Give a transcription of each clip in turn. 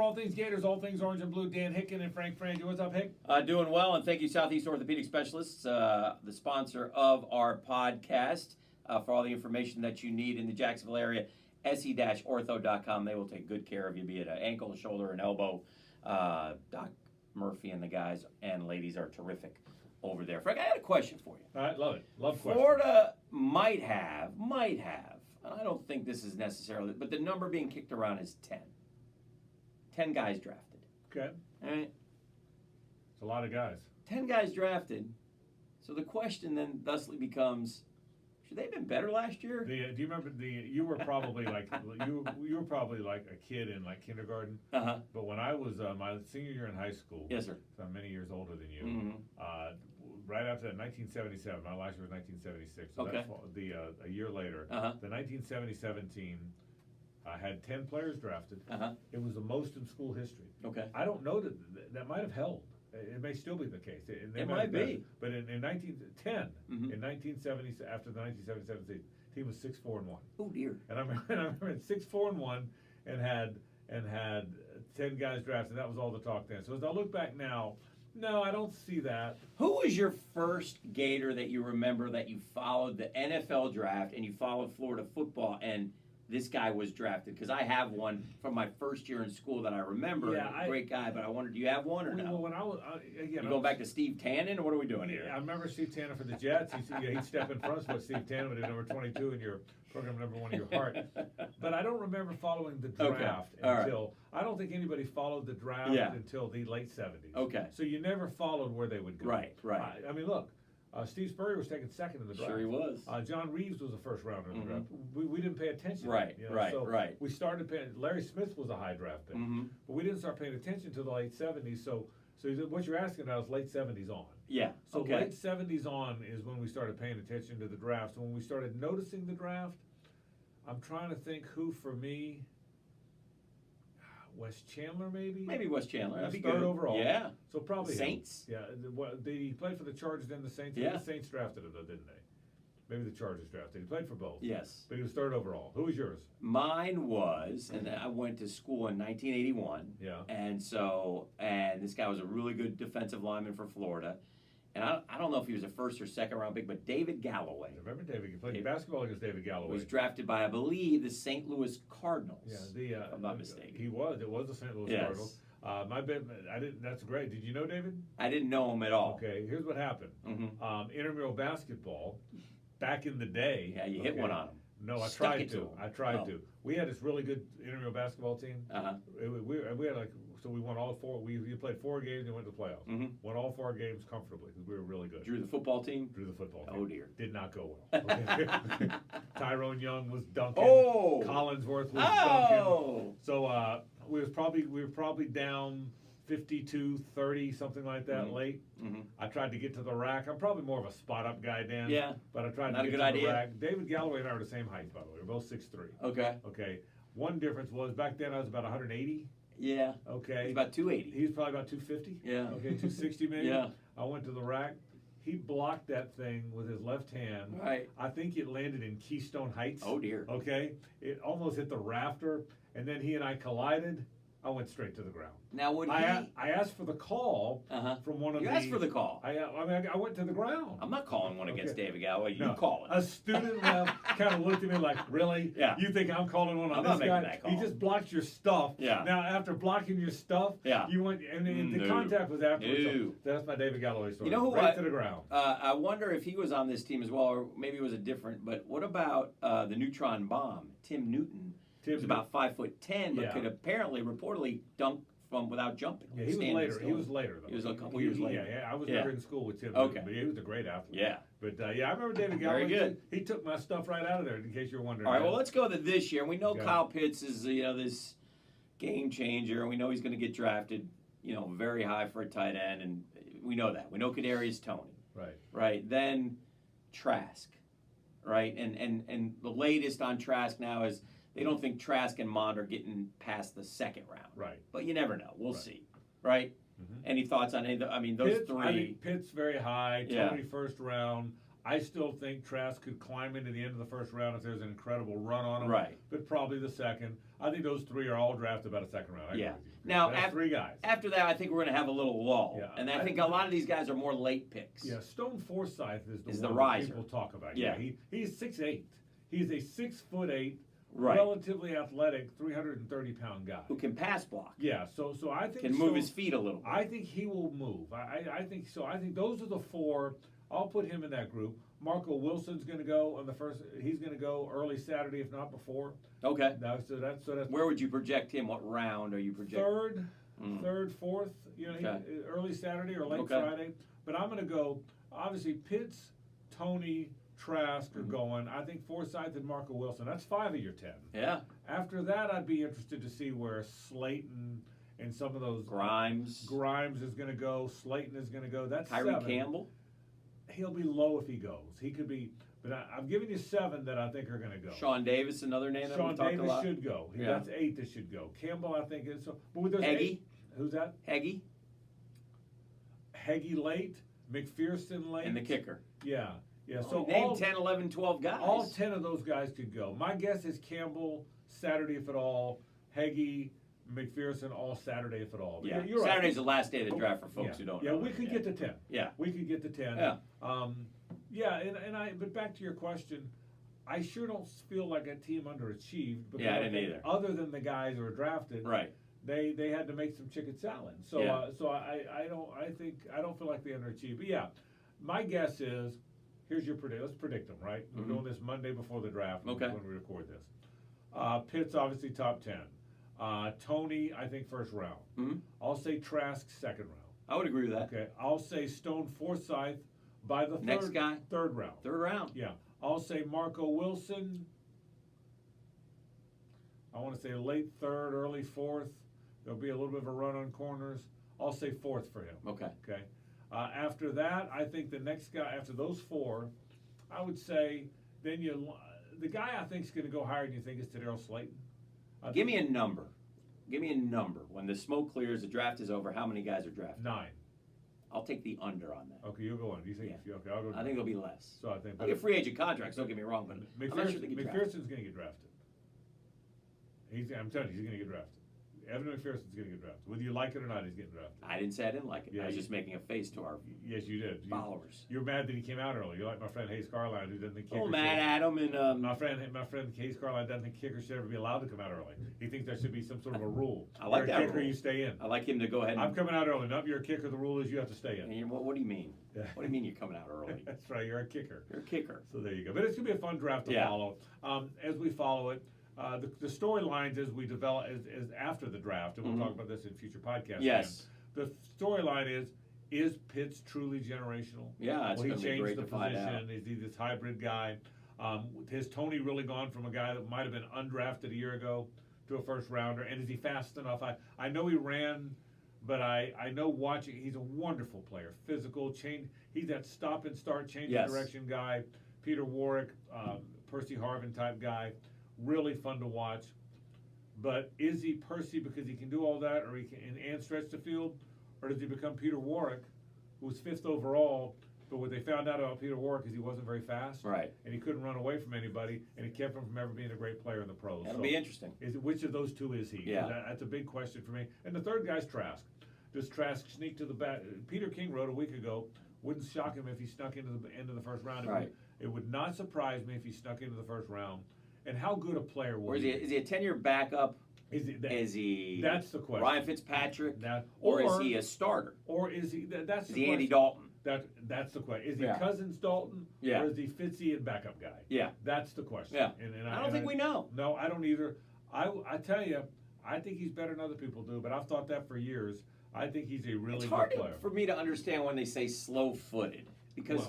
All things Gators, all things orange and blue. Dan Hicken and Frangie. What's up, Hick? Doing well, and thank you, Southeast Orthopedic Specialists, the sponsor of our podcast, for all the information that you need in the Jacksonville area. se-ortho.com. They will take good care of you, be it an ankle, a shoulder, an elbow. Doc Murphy and the guys and ladies are terrific over there. Frank, I got a question for you. All right, love it. Love questions. Florida might have, and I don't think this is necessarily, but the number being kicked around is 10. 10 guys drafted. Okay. All right. It's a lot of guys. 10 guys drafted. So the question then thusly becomes, should they have been better last year? Do you remember you were probably like you were probably like a kid in like kindergarten. Uh-huh. But when I was my senior year in high school, Yes, sir. so I'm many years older than you. Mm-hmm. Right after that, 1977. My last year was 1976. So Okay. that's a year later. Uh-huh. The 1977 team had 10 players drafted. Uh-huh. It was the most in school history. Okay. I don't know that might have held. It may still be the case. It might be. But in 1910, Mm-hmm. in 1970, after the 1977 season, the team was 6-4-1. Oh dear. And I remember in 6-4-1 and had 10 guys drafted. That was all the talk then. So as I look back now, no, I don't see that. Who was your first Gator that you remember that you followed the NFL draft and you followed Florida football and this guy was drafted? Because I have one from my first year in school that I remember. Yeah, a great guy, but I wonder, do you have one or no? Well, when I was You going back to Steve Tannen, or what are we doing here? I remember Steve Tannen for the Jets. He'd step in front of what Steve Tannen would do, number 22 in your program, number 1 in your heart. But I don't remember following the draft until I don't think anybody followed the draft until the late 70s. Okay. So you never followed where they would go. Right. I mean, look. Steve Spurrier was taken second in the draft. Sure he was. John Reeves was the first rounder in the draft. We didn't pay attention. Right, right. We started paying. Larry Smith was a high draft pick, but we didn't start paying attention until the late 70s. So what you're asking about is late 70s on. Yeah. So okay. late 70s on is when we started paying attention to the draft. So when we started noticing the draft, I'm trying to think who for me. Wes Chandler, maybe? Maybe Wes Chandler. That'd be third good. overall. Yeah. So probably Saints. Him. Yeah. He played for the Chargers, then the Saints. Yeah. The Saints drafted him, though, didn't they? Maybe the Chargers drafted. He played for both. Yes. But he was third overall. Who was yours? Mine was, and I went to school in 1981. Yeah. And this guy was a really good defensive lineman for Florida. And I don't know if he was a first or second round pick, but David Galloway. I remember David. He played basketball against David Galloway. Was drafted by, I believe, the St. Louis Cardinals. Yeah, if I'm not mistaken. It was the St. Louis Cardinals. My bet, I didn't. That's great. Did you know David? I didn't know him at all. Okay, here's what happened. Mm-hmm. Intramural basketball, back in the day. Yeah, you hit one on him. No, I Stuck tried it to. I tried to. We had this really good intramural basketball team. Uh-huh. We had so we won all four. We played 4 games and went to the playoffs. Mm-hmm. Won all 4 games comfortably because we were really good. Drew the football team? Drew the football team. Oh, dear. Did not go well. Okay. Tyrone Young was dunking. Oh! Collinsworth was dunking. So we were probably down 52-30, something like that, late. Mm-hmm. I tried to get to the rack. I'm probably more of a spot-up guy, Dan. Yeah. But I tried Not to a get good to idea. the rack. David Galloway and I were the same height, by the way. We're both 6'3". Okay. Okay. One difference was back then I was about 180. Yeah. Okay. He's about 280. He was probably about 250. Yeah. Okay, 260 maybe. Yeah. I went to the rack. He blocked that thing with his left hand. Right. I think it landed in Keystone Heights. Oh, dear. Okay. It almost hit the rafter, and then he and I collided. I went straight to the ground. Now, I asked for the call from one of You asked for the call. I went to the ground. I'm not calling one against David Galloway. You No. call it. A student left, kind of looked at me like, really? Yeah. You think I'm calling one on I'm this not making guy? that call. He just blocked your stuff. Yeah. Now, after blocking your stuff, Yeah. you went, and the No. contact was afterwards. No. So that's my David Galloway story. You know who right to the ground. I wonder if he was on this team as well, or maybe it was a different. But what about the neutron bomb? Tim Newton. He was about 5'10", but could apparently, reportedly, dunk from without jumping. Yeah, he was later. Still. He was later, though. He was a couple years later. Yeah, I was never in school with Tim. Okay. But he was a great athlete. Yeah. But I remember David Galloway. Very good. He took my stuff right out of there, in case you're wondering. All right, well, let's go to this year. We know Yeah. Kyle Pitts is this game changer, and we know he's going to get drafted, very high for a tight end, and we know that. We know Kadarius Toney. Right. Right. Then Trask. Right. And the latest on Trask now is they don't think Trask and Mond are getting past the second round. Right. But you never know. We'll see. Right? Mm-hmm. Any thoughts on any of those Pitts, three? I think Pitt's very high. Yeah. Toney first round. I still think Trask could climb into the end of the first round if there's an incredible run on him. Right. But probably the second. I think those three are all drafted about a second round. I agree with you. Now, That's three guys. After that, I think we're going to have a little lull. Yeah. And I think a lot of these guys are more late picks. Yeah, Stone Forsythe is the one riser. people talk about. Yeah. He's 6'8". He's a 6'8", Right. relatively athletic, 330-pound guy. Who can pass block. Yeah, so I think Can move his feet a little bit. I think he will move. I think so. I think those are the four. I'll put him in that group. Marco Wilson's going to go on the first. He's going to go early Saturday, if not before. Okay. No, so that's Where would you project him? What round are you projecting? third, fourth. You know, Okay. early Saturday or late Okay. Friday. But I'm going to go. Obviously, Pitts, Tony, Trask are going. I think Forsythe and Marco Wilson. That's 5 of your 10. Yeah. After that, I'd be interested to see where Slayton and some of those Grimes is going to go. Slayton is going to go. That's Tyree 7. Campbell. He'll be low if he goes. He could be, but I'm giving you 7 that I think are going to go. Sean Davis, another name that Sean we've talked Davis a lot. should go. Yeah. That's 8 that should go. Campbell, I think, is so. But with those Heggie. 8, who's that? Heggie. Heggie late, McPherson late, And the kicker. Yeah, yeah. So So name all 10, 11, 12 guys. all 10 of those guys could go. My guess is Campbell Saturday if at all. Heggie, McPherson all Saturday if at all. But Yeah. you're right. Saturday's the last day of the draft for folks who don't know. Yeah, we could get to 10. Yeah. We could get to 10. Yeah. But back to your question, I sure don't feel like a team underachieved. Because Yeah, I didn't either. Other than the guys who were drafted, Right. they had to make some chicken salad. So Yeah. I don't feel like they underachieved. But yeah, my guess is here's your predict. Let's predict them, right? We're doing this Monday before the draft Okay. when we record this. Pitts obviously top 10. Tony, I think first round. Mhm. I'll say Trask second round. I would agree with that. Okay, I'll say Stone Forsythe by the Next guy? third round. Third round. Yeah, I'll say Marco Wilson. I want to say late third, early fourth. There'll be a little bit of a run on corners. I'll say fourth for him. Okay. Okay. After that, I think the next guy after those 4, I would say then the guy I think is going to go higher than you think is Tadarius Slayton. Give me a number. Give me a number. When the smoke clears, the draft is over, how many guys are drafted? 9. I'll take the under on that. Okay, you'll go on. Do you think? Yeah. Okay, I'll go. I think there'll be less. So I think. I'll get free agent contracts, don't get me wrong, but I'm not sure they get drafted. McPherson's going to get drafted. I'm telling you, he's going to get drafted. Evan McPherson's going to get drafted. Whether you like it or not, he's getting drafted. I didn't say I didn't like it. Yeah, I was just making a face to our Yes, you did. followers. You're mad that he came out early. You're like my friend Hayes Carline, who doesn't think kickers. Oh, Matt Adam and My friend Hayes Carline doesn't think kickers should ever be allowed to come out early. He thinks there should be some sort of a rule. I like you're that a kicker, rule. you stay in. I like him to go ahead and. I'm coming out early. Not you're a kicker. The rule is you have to stay in. And what do you mean? Yeah. What do you mean you're coming out early? That's right. You're a kicker. You're a kicker. So there you go. But it's gonna be a fun draft to Yeah. follow. As we follow it, the storylines as we develop is after the draft, and we'll talk about this in future podcasts. Yes. The storyline is Pitts truly generational? Yeah, it's Will he going to be change great the to find out. position? Is he this hybrid guy? Has Tony really gone from a guy that might have been undrafted a year ago to a first rounder? And is he fast enough? I know he ran, but I know watching, he's a wonderful player. Physical, change. He's that stop and start, change Yes. direction guy. Peter Warwick, Percy Harvin type guy. Really fun to watch. But is he Percy because he can do all that, or he can and stretch the field, or does he become Peter Warwick, who was 5th overall? But what they found out about Peter Warwick is he wasn't very fast, Right. and he couldn't run away from anybody, and it kept him from ever being a great player in the pros. That'll So be interesting. which of those two is he? Yeah. That's a big question for me. And the third guy's Trask. Does Trask sneak to the back? Peter King wrote a week ago, wouldn't shock him if he snuck into the end of the first round. Right. It would not surprise me if he snuck into the first round. And how good a player will Or is he? he a 10-year backup? Is he? That's the question. Ryan Fitzpatrick? That, or is he a starter? Or is he? That's Is the he Andy question. Dalton? That's the question. Is he Yeah. Cousins Dalton? Yeah. Or is he Fitzy and backup guy? Yeah. That's the question. Yeah. And I don't think we know. No, I don't either. I tell you, I think he's better than other people do, but I've thought that for years. I think he's a really It's good hard player. for me to understand when they say slow-footed because,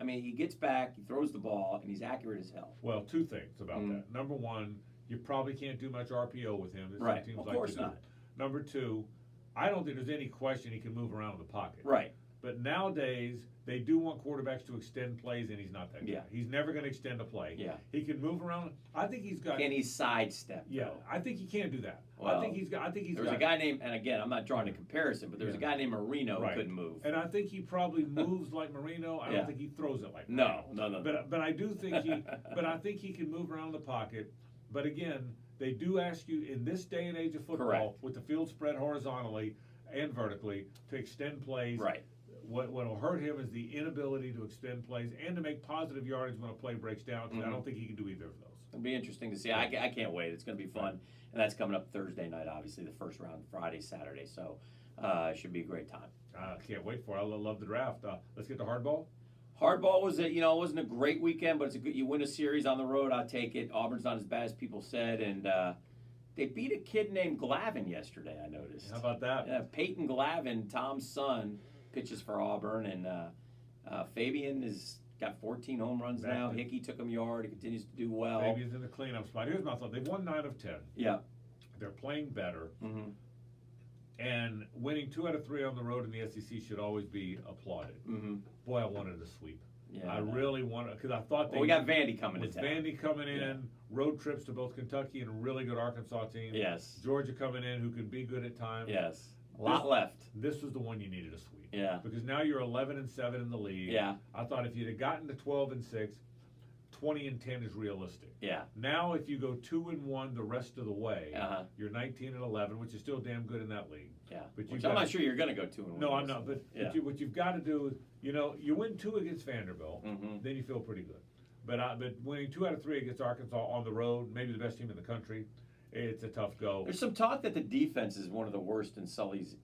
I mean, he gets back, he throws the ball, and he's accurate as hell. Well, 2 things about that. Number 1, you probably can't do much RPO with him. That some Right. teams Of like course to do. not. Number 2, I don't think there's any question he can move around in the pocket. Right. But nowadays, they do want quarterbacks to extend plays, and he's not that guy. Yeah. He's never going to extend a play. Yeah. He can move around. I think he's got. Can he sidestep? Yeah, though? I think he can't do that. Well, I think he's got. There was a guy named, and again, I'm not drawing a comparison, but there was a guy named Marino who couldn't move. And I think he probably moves like Marino. I don't think he throws it like No. Marino. But I do think he. But I think he can move around the pocket. But again, they do ask you in this day and age of football, with the field spread horizontally and vertically, to extend plays. Right. What will hurt him is the inability to extend plays and to make positive yardage when a play breaks down. Because I don't think he can do either of those. It'll be interesting to see. I can't wait. It's going to be fun. And that's coming up Thursday night, obviously, the first round, Friday, Saturday. So it should be a great time. I can't wait for it. I love the draft. Let's get to hardball. Hardball was it wasn't a great weekend, but it's a good. You win a series on the road, I'll take it. Auburn's not as bad as people said, and they beat a kid named Glavin yesterday. I noticed. How about that? Yeah, Peyton Glavin, Tom's son, pitches for Auburn, and Fabian has got 14 home runs now. Hickey took him yard. He continues to do well. Fabian's in the cleanup spot. Here's my thought. They've won 9 of 10. Yeah. They're playing better. Mm-hmm. And winning 2 out of 3 on the road in the SEC should always be applauded. Mm-hmm. Boy, I wanted a sweep. Yeah, I really wanted, because I thought we got Vandy coming to town. Vandy coming in, road trips to both Kentucky and a really good Arkansas team. Yes. Georgia coming in, who can be good at times. Yes. A lot left. This was the one you needed a sweep. Yeah. Because now you're 11-7 in the league. Yeah. I thought if you'd have gotten to 12-6, 20-10 is realistic. Yeah. Now, if you go 2-1 the rest of the way, Uh-huh. you're 19-11, which is still damn good in that league. Yeah. But Which I'm not sure you're going to go 2-1. No, I'm not. But what you've got to do is, you win 2 against Vanderbilt, Mm-hmm. then you feel pretty good. But winning 2 out of 3 against Arkansas on the road, maybe the best team in the country, it's a tough go. There's some talk that the defense is one of the worst in Sully's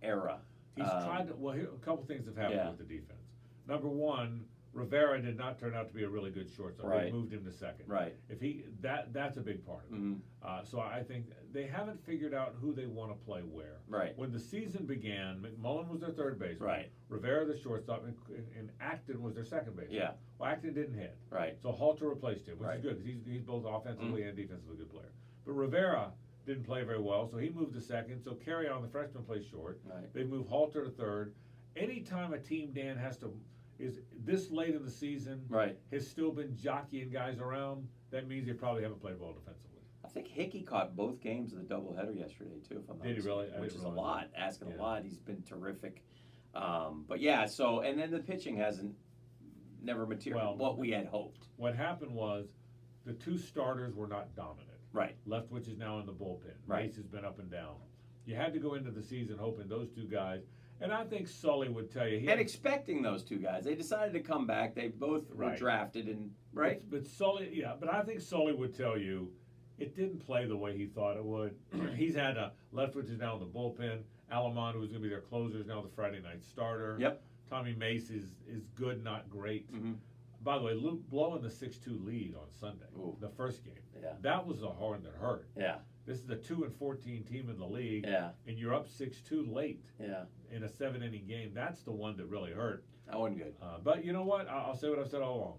era. He's tried to. Well, here, a couple things have happened with the defense. Number one, Rivera did not turn out to be a really good shortstop. Right. They moved him to second. Right. If that's a big part of it. Mm-hmm. So I think they haven't figured out who they want to play where. Right. When the season began, McMullen was their third baseman. Right. Rivera the shortstop, and Acton was their second baseman. Yeah. Well, Acton didn't hit. Right. So Halter replaced him, which Right. is good because he's both offensively and defensively good player. But Rivera didn't play very well, so he moved to second. So Carry On, the freshman, plays short. Right. They move Halter to third. Anytime a team, Dan, is this late in the season, Right. has still been jockeying guys around, that means they probably haven't played well defensively. I think Hickey caught both games of the doubleheader yesterday too. If I'm not Did he mistaken, really? Which is a lot. Asking Yeah. a lot. He's been terrific. But yeah. So and then the pitching hasn't never materialized what we had hoped. What happened was the 2 starters were not dominant. Right. Leftwich is now in the bullpen. Right. Mace has been up and down. You had to go into the season hoping those 2 guys, and I think Sully would tell you. And expecting those 2 guys. They decided to come back. They both were drafted and But Sully, but I think Sully would tell you it didn't play the way he thought it would. He's had Leftwich is now in the bullpen. Alamon, who's going to be their closer, is now the Friday night starter. Yep. Tommy Mace is good, not great. Mm-hmm. By the way, Luke blowing the 6-2 lead on Sunday, the first game. Yeah. That was the horn that hurt. Yeah. This is the 2-14 team in the league. Yeah. And you're up 6-2 late. Yeah. In a 7-inning game. That's the one that really hurt. That wasn't good. But you know what? I'll say what I've said all along.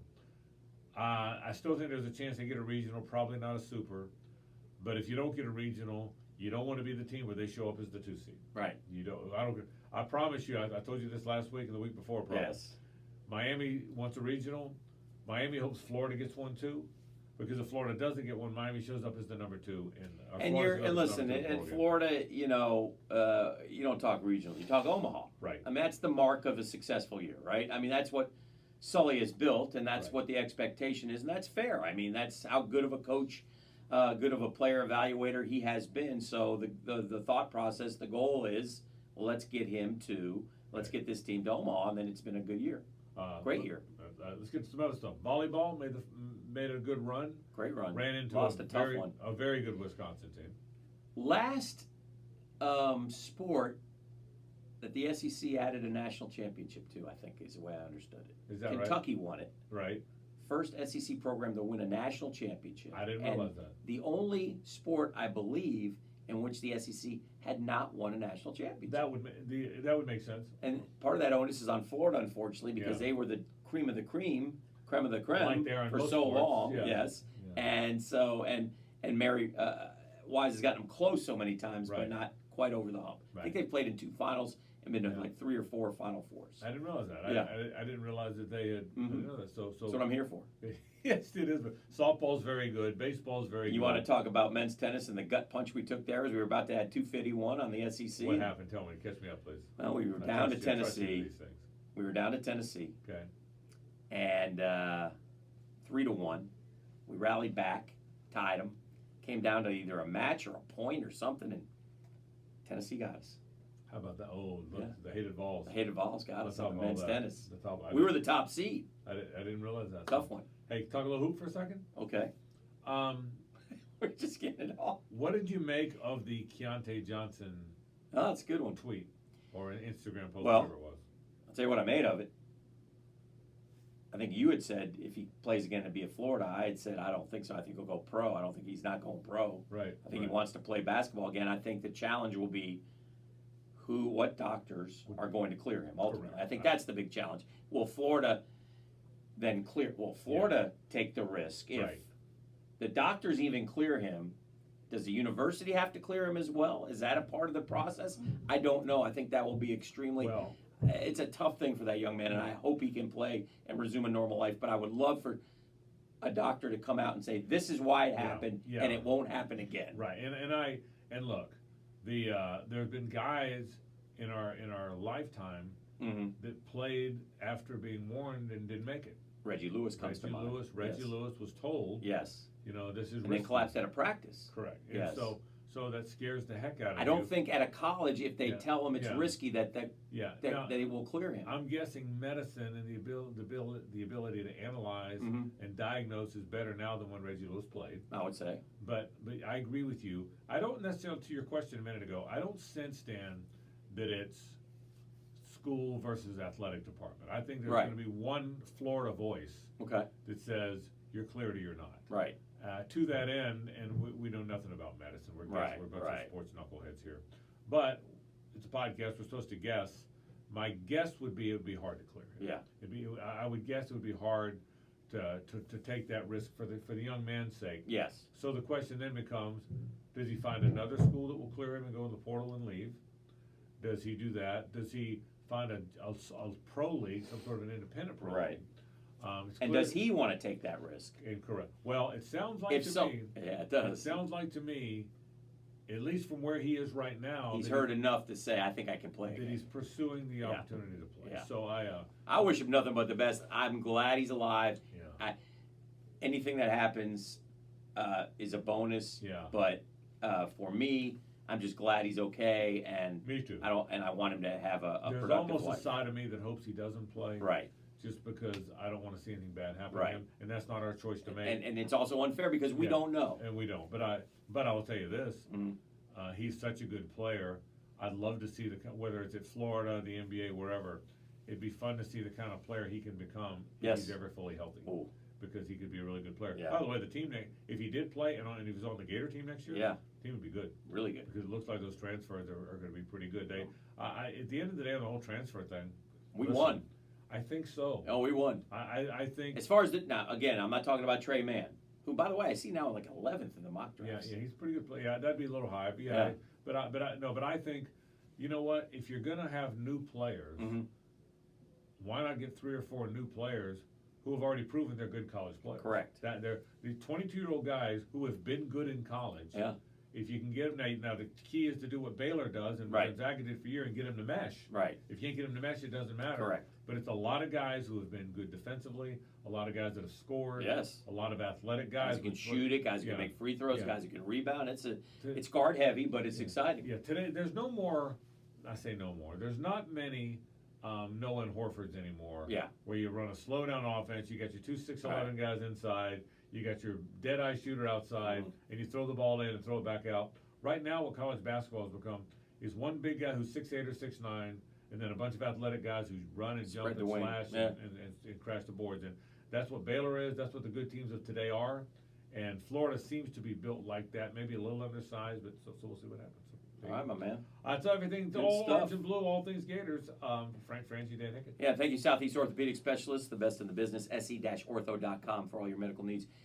I still think there's a chance they get a regional, probably not a super. But if you don't get a regional, you don't want to be the team where they show up as the 2 seed. Right. You don't. I promise you. I told you this last week and the week before. Probably. Yes. Miami wants a regional. Miami hopes Florida gets one too, because if Florida doesn't get one, Miami shows up as the number 2. And listen, in Florida, you don't talk regional. You talk Omaha. Right. I mean, that's the mark of a successful year, right? I mean, that's what Sully has built, and that's what the expectation is, and that's fair. I mean, that's how good of a coach, good of a player evaluator he has been. So the thought process, the goal is, well, let's get this team to Omaha, and then it's been a good year. Great year. Let's get to some other stuff. Volleyball made a good run. Great run. Ran into Lost a tough one. A very good Wisconsin team. Last sport that the SEC added a national championship to, I think, is the way I understood it. Is that Kentucky won it. Right. First SEC program to win a national championship. I didn't realize that. The only sport, I believe, in which the SEC had not won a national championship. That would make sense. And part of that onus is on Florida, unfortunately, because they were the creme of the creme of the creme for so long. Yeah. Yes. Yeah. And so and Mary Wise has gotten them close so many times, but not quite over the hump. Right. I think they've played in 2 finals and been to Yeah. like 3 or 4 Final Fours. I didn't realize that. Yeah. I didn't realize that they had. I didn't know that. So That's what I'm here for. yes, it is. But softball's very good. Baseball's very good. You want to talk about men's tennis and the gut punch we took there as we were about to add 251 on the SEC? What happened? Tell me. Catch me up, please. Well, we were down to Tennessee. We were down to Tennessee. Okay. And 3-1. We rallied back, tied them, came down to either a match or a point or something, and Tennessee got us. How about that? Oh, look, Yeah. the hated Vols. The hated Vols got us on men's tennis. We were the top seed. I didn't realize that. Tough one. Hey, talk a little hoop for a second. Okay. We're just getting it all. What did you make of the Keontae Johnson Oh, that's a good one. tweet or an Instagram post, Well, whatever it was? I'll tell you what I made of it. I think you had said if he plays again to be at Florida, I had said I don't think so. I think he'll go pro. I don't think he's not going pro. Right. I think he wants to play basketball again. I think the challenge will be what doctors are going to clear him ultimately. Correct. I think that's the big challenge. Will Florida then clear? Will Florida take the risk if Right. the doctors even clear him? Does the university have to clear him as well? Is that a part of the process? I don't know. I think that will be extremely. Well, It's a tough thing for that young man, and I hope he can play and resume a normal life. But I would love for a doctor to come out and say, "This is why it happened, and it won't happen again." right. And look, there have been guys in our lifetime that played after being warned and didn't make it. Reggie Lewis comes to mind. Reggie Lewis was told, Yes. This is And then risky. collapsed out of practice. Correct. And Yes. so that scares the heck out of you. I don't think at a college, if they tell him it's risky, that Yeah. that Now, they will clear him. I'm guessing medicine and the ability to analyze and diagnose is better now than when Reggie Lewis played. I would say. But I agree with you. I don't necessarily, to your question a minute ago, I don't sense, Dan, that it's school versus athletic department. I think there's Right. going to be one Florida voice Okay. that says you're cleared or you're not. Right. To that end, and we know nothing about medicine. We're Right, we're a bunch right. of sports knuckleheads here. But it's a podcast. We're supposed to guess. My guess would be it would be hard to clear him. Yeah. I would guess it would be hard to take that risk for the young man's sake. Yes. So the question then becomes, does he find another school that will clear him and go in the portal and leave? Does he do that? Does he find a pro league, some sort of an independent pro Right. league? And does he want to take that risk? Incorrect. Well, it sounds like If to so, me. yeah, it It does. sounds like to me, at least from where he is right now, He's that heard enough to say, I think I can play that again. he's pursuing the Yeah. opportunity to play. Yeah. So I wish him nothing but the best. I'm glad he's alive. yeah. Anything that happens is a bonus. Yeah. But for me, I'm just glad he's okay, and Me too. I want him to have a There's productive almost life. a side of me that hopes he doesn't play. Right. Just because I don't want to see anything bad happen Right. to him, and that's not our choice to make. And it's also unfair because we Yeah. don't know. And we don't. But I will tell you this: he's such a good player. I'd love to see whether it's at Florida, the NBA, wherever. It'd be fun to see the kind of player he can become Yes. if he's ever fully healthy. Ooh. Because he could be a really good player. Yeah. By the way, the team, if he did play and he was on the Gator team next year, Yeah. the team would be good. Really good. Because it looks like those transfers are going to be pretty good. At the end of the day, on the whole transfer thing, We listen, won. I think so. Oh, we won. I think. As far as now, again, I'm not talking about Trey Mann, who, by the way, I see now like 11th in the mock Yeah, drafts. he's a pretty good player. Yeah, that'd be a little high. But Yeah. But I think, you know what? If you're going to have new players, why not get 3 or 4 new players who have already proven they're good college players? Correct. That they're the 22-year-old guys who have been good in college. Yeah. If you can get them now, the key is to do what Baylor does and Right. Gonzaga did for a year and get them to mesh. Right. If you can't get them to mesh, it doesn't matter. Correct. But it's a lot of guys who have been good defensively, a lot of guys that have scored, Yes. a lot of athletic Guys guys who can with- shoot it, guys who yeah. can make free throws, Yeah. guys who can rebound. It's To- guard heavy, but it's exciting. Yeah, today there's no more. I say no more. There's not many Nolan Horfords anymore. Yeah. Where you run a slow down offense, you got your 2 6'11" guys inside, you got your dead eye shooter outside, and you throw the ball in and throw it back out. Right now, what college basketball has become is one big guy who's 6'8" or 6'9", and then a bunch of athletic guys who run and jump Spread the and wing. slash Yeah. and crash the boards. And that's what Baylor is. That's what the good teams of today are. And Florida seems to be built like that. Maybe a little undersized, but so we'll see what happens. All right, my man. That's everything. Good All stuff. orange and blue, all things Gators. Frangie, Dan Hicken. Yeah, thank you, Southeast Orthopedic Specialists, the best in the business, se-ortho.com for all your medical needs.